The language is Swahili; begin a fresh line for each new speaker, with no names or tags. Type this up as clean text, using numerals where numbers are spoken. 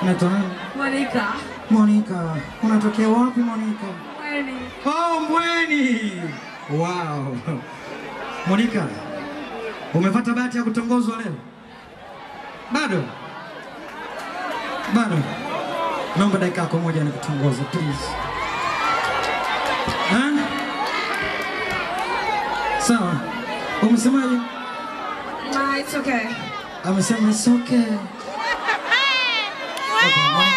Unaitwa nani?
Monica.
Monica. Unatokea wapi Monica?
Mbweni.
Oh, Mbweni. Wow. Monica, umepata bahati ya kutongozwa leo? Bado? Bado. Naomba dakika yako moja nikutongoze, please. Sawa. Umesemaje?
No, it's okay.
Amesema it's okay. Okay.